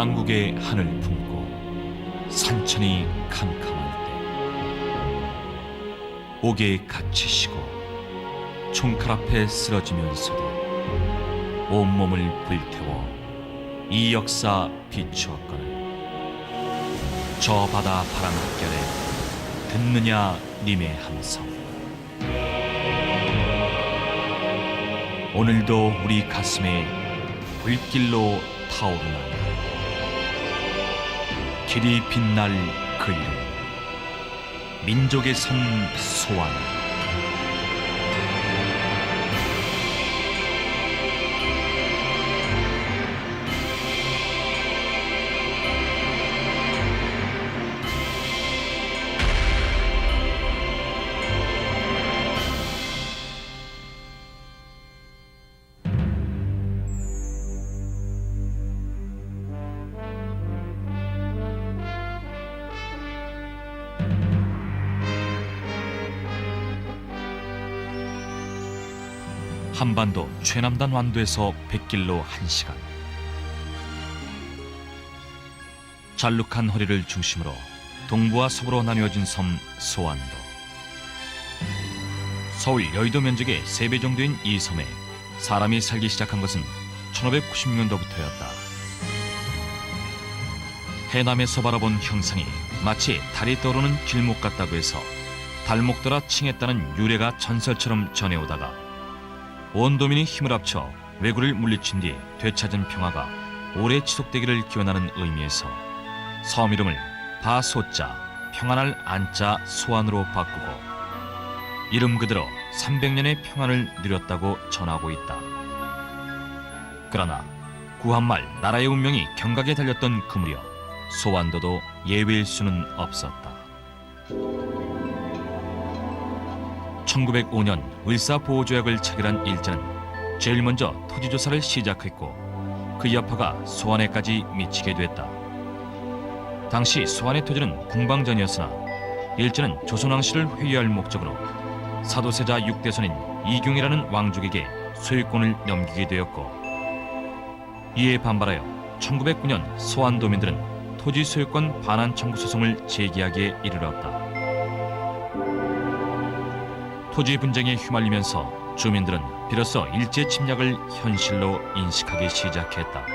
양국의 한을 품고 산천이 캄캄할 때 옥에 갇히시고 총칼 앞에 쓰러지면서도 온몸을 불태워 이 역사 비추었거늘 저 바다 바람결에 듣느냐 님의 함성. 오늘도 우리 가슴에 불길로 타오르나 길이 빛날 그 이름 민족의 섬 소환. 한반도 최남단 완도에서 백길로 1시간. 잘룩한 허리를 중심으로 동부와 서부로 나뉘어진 섬 소안도. 서울 여의도 면적의 3배 정도인 이 섬에 사람이 살기 시작한 것은 1596년도부터였다. 해남에서 바라본 형상이 마치 달이 떠오르는 길목 같다고 해서 달목더라 칭했다는 유래가 전설처럼 전해오다가 원도민이 힘을 합쳐 왜구를 물리친 뒤 되찾은 평화가 오래 지속되기를 기원하는 의미에서 섬 이름을 바소자, 평안할 안자 소안으로 바꾸고 이름 그대로 300년의 평안을 누렸다고 전하고 있다. 그러나 구한말 나라의 운명이 경각에 달렸던 그 무렵 소안도도 예외일 수는 없었다. 1905년 을사보호조약을 체결한 일제는 제일 먼저 토지조사를 시작했고 그 여파가 소안에까지 미치게 됐다. 당시 소안의 토지는 궁방전이었으나 일제는 조선왕실을 회유할 목적으로 사도세자 6대손인 이경이라는 왕족에게 소유권을 넘기게 되었고 이에 반발하여 1909년 소안도민들은 토지 소유권 반환 청구 소송을 제기하기에 이르렀다. 토지 분쟁에 휘말리면서 주민들은 비로소 일제 침략을 현실로 인식하기 시작했다.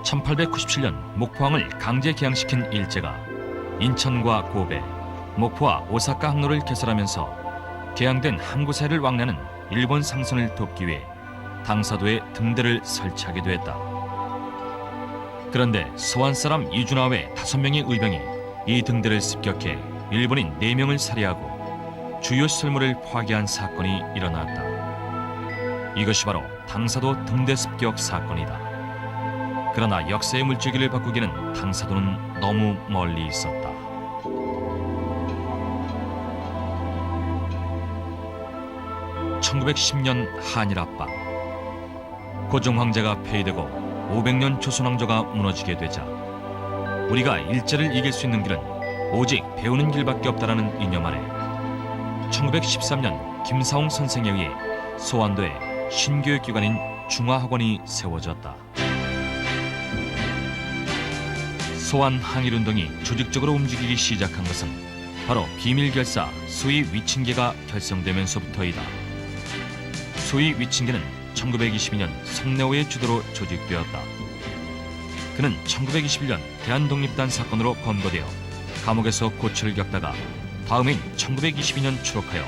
1897년 목포항을 강제 개항시킨 일제가 인천과 고베, 목포와 오사카 항로를 개설하면서 개항된 항구사를 왕래하는 일본 상선을 돕기 위해 당사도에 등대를 설치하게 되었다. 그런데 소안 사람 이준하 외 5명의 의병이 이 등대를 습격해 일본인 4명을 살해하고 주요 시설물을 파괴한 사건이 일어났다. 이것이 바로 당사도 등대 습격 사건이다. 그러나 역사의 물줄기를 바꾸기는 당사도는 너무 멀리 있었다. (1910년) 한일 합방. 고종 황제가 폐위되고 500년 조선 왕조가 무너지게 되자 우리가 일제를 이길 수 있는 길은 오직 배우는 길밖에 없다라는 이념 아래 1913년 김사홍 선생에 의해 소안도에 신교육기관인 중화학원이 세워졌다. 소안 항일운동이 조직적으로 움직이기 시작한 것은 바로 비밀결사 수의 위친계가 결성되면서부터이다. 수의 위친계는 1922년 성내호의 주도로 조직되었다. 그는 1921년 대한독립단 사건으로 검거되어 감옥에서 고초를 겪다가 다음인 1922년 추록하여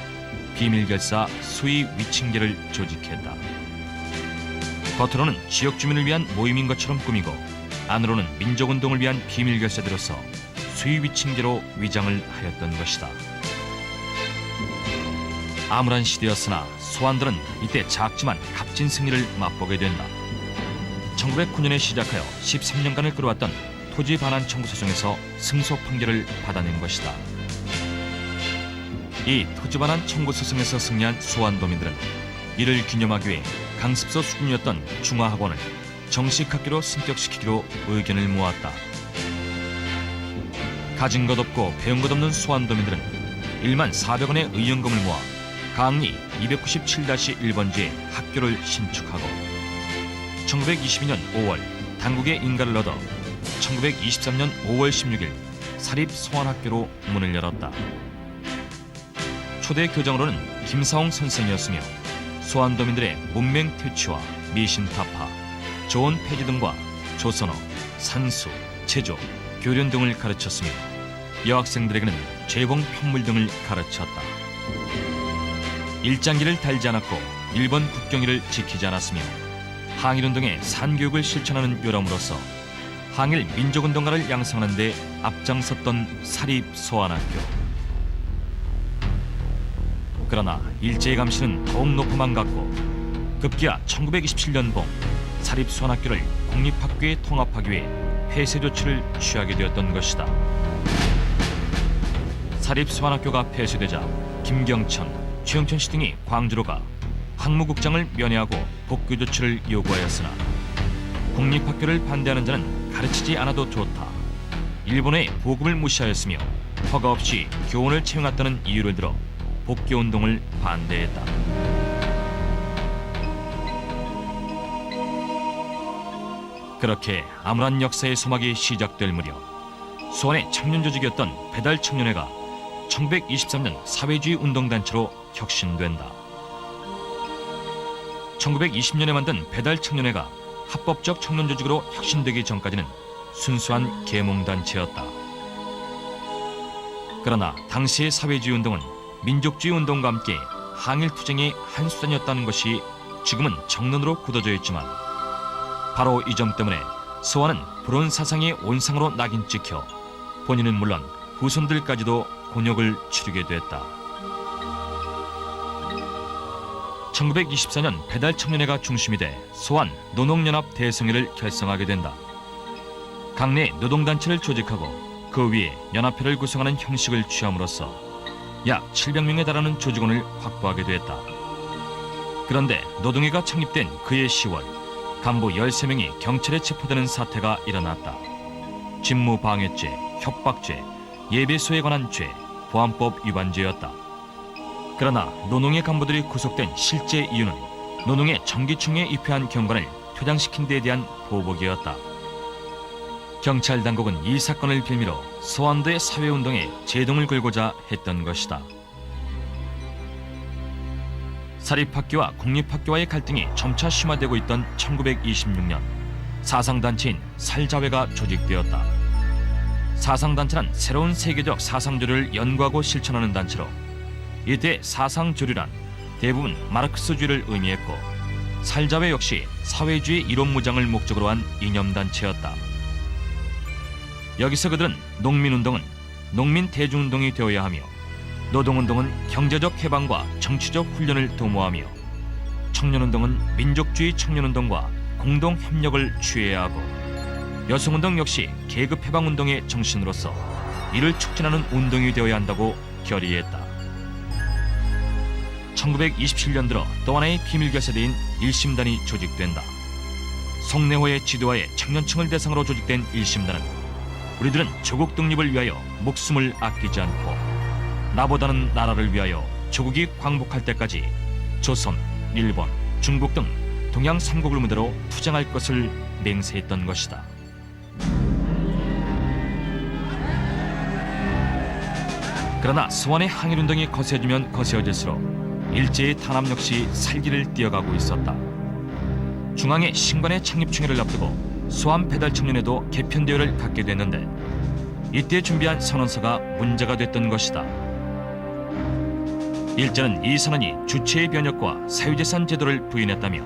비밀결사 수의 위친계를 조직했다. 겉으로는 지역 주민을 위한 모임인 것처럼 꾸미고 안으로는 민족운동을 위한 비밀결사들로서 수의 위친계로 위장을 하였던 것이다. 암울한 시대였으나 소안들은 이때 작지만 값진 승리를 맛보게 된다. 1909년에 시작하여 13년간을 끌어왔던 토지 반환 청구 소송에서 승소 판결을 받아낸 것이다. 이 토지 반환 청구 소송에서 승리한 소안도민들은 이를 기념하기 위해 강습소 수준이었던 중화학원을 정식 학교로 승격시키기로 의견을 모았다. 가진 것 없고 배운 것 없는 소안도민들은 1만 400원의 의연금을 모아 강리 297-1번지에 학교를 신축하고 1922년 5월 당국의 인가를 얻어 1923년 5월 16일 사립소환학교로 문을 열었다. 초대 교장으로는 김사홍 선생이었으며 소환도민들의 문맹 퇴치와 미신 타파, 조언 폐지 등과 조선어, 산수, 제조, 교련 등을 가르쳤으며 여학생들에게는 재봉 편물 등을 가르쳤다. 일장기를 달지 않았고 일본 국경일을 지키지 않았으며 항일운동의 산교육을 실천하는 요람으로서 항일 민족운동가를 양성하는 데 앞장섰던 사립소환학교. 그러나 일제의 감시는 더욱 높아만 갔고 급기야 1927년 봄 사립소환학교를 공립학교에 통합하기 위해 폐쇄 조치를 취하게 되었던 것이다. 사립소환학교가 폐쇄되자 김경천, 최영천 씨 등이 광주로 가 학무국장을 면회하고 복귀 조치를 요구하였으나 공립학교를 반대하는 자는 가르치지 않아도 좋다, 일본의 보급을 무시하였으며 허가 없이 교원을 채용했다는 이유를 들어 복귀운동을 반대했다. 그렇게 암울한 역사의 소막이 시작될 무렵 수원의 청년 조직이었던 배달청년회가 1923년 사회주의 운동단체로 혁신된다. 1920년에 만든 배달청년회가 합법적 청년 조직으로 혁신되기 전까지는 순수한 계몽단체였다. 그러나 당시의 사회주의 운동은 민족주의 운동과 함께 항일투쟁의 한 수단이었다는 것이 지금은 정론으로 굳어져 있지만 바로 이 점 때문에 소환은 불온 사상의 온상으로 낙인 찍혀 본인은 물론 후손들까지도 곤욕을 치르게 됐다. 1924년 배달청년회가 중심이 돼 소환 노동연합 대성회를 결성하게 된다. 강내 노동단체를 조직하고 그 위에 연합회를 구성하는 형식을 취함으로써 약 700명에 달하는 조직원을 확보하게 됐다. 그런데 노동회가 창립된 그해 10월 간부 13명이 경찰에 체포되는 사태가 일어났다. 직무방해죄, 협박죄, 예배소에 관한 죄, 보안법 위반죄였다. 그러나 노농의 간부들이 구속된 실제 이유는 노농의 정기총회에 입회한 경관을 퇴장시킨 데에 대한 보복이었다. 경찰 당국은 이 사건을 빌미로 소환도의 사회운동에 제동을 걸고자 했던 것이다. 사립학교와 공립학교와의 갈등이 점차 심화되고 있던 1926년 사상단체인 살자회가 조직되었다. 사상단체는 새로운 세계적 사상조류를 연구하고 실천하는 단체로 이때 사상조류란 대부분 마르크스주의를 의미했고 살자회 역시 사회주의 이론무장을 목적으로 한 이념단체였다. 여기서 그들은 농민운동은 농민대중운동이 되어야 하며 노동운동은 경제적 해방과 정치적 훈련을 도모하며 청년운동은 민족주의 청년운동과 공동협력을 취해야 하고 여성운동 역시 계급해방운동의 정신으로서 이를 촉진하는 운동이 되어야 한다고 결의했다. 1927년 들어 또 하나의 비밀결사대인 일심단이 조직된다. 송내호의 지도하에 청년층을 대상으로 조직된 일심단은 우리들은 조국 독립을 위하여 목숨을 아끼지 않고 나보다는 나라를 위하여 조국이 광복할 때까지 조선, 일본, 중국 등 동양 3국을 무대로 투쟁할 것을 맹세했던 것이다. 그러나 소환의 항일운동이 거세지면 거세어질수록 일제의 탄압 역시 살기를 띄어가고 있었다. 중앙의 신관의 창립총회를 앞두고 소환 배달청년회도 개편대회를 갖게 됐는데 이때 준비한 선언서가 문제가 됐던 것이다. 일제는 이 선언이 주체의 변혁과 사유재산 제도를 부인했다며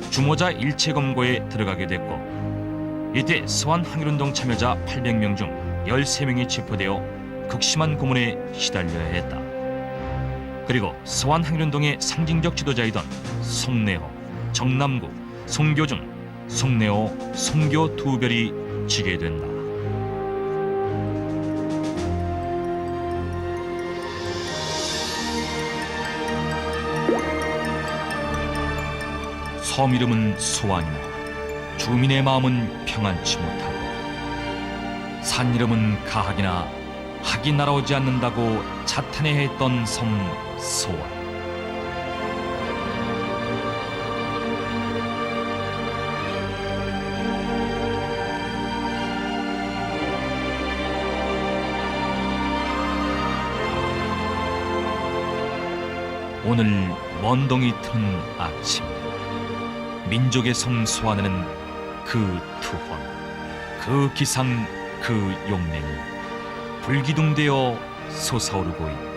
주모자 일체 검거에 들어가게 됐고 이때 소환 항일운동 참여자 800명 중 13명이 체포되어 극심한 고문에 시달려야 했다. 그리고 소환 항일운동의 상징적 지도자이던 송내호, 정남구, 송교 중 송내호, 송교 두 별이 지게 된다. 섬 이름은 소환이나 주민의 마음은 평안치 못하고 산 이름은 가학이나 학이 날아오지 않는다고 자탄해했던 섬 소환. 오늘 먼동이 트는 아침, 민족의 성 소환하는 그 투혼, 그 기상, 그 용맹이 불기둥되어 솟아오르고 있다.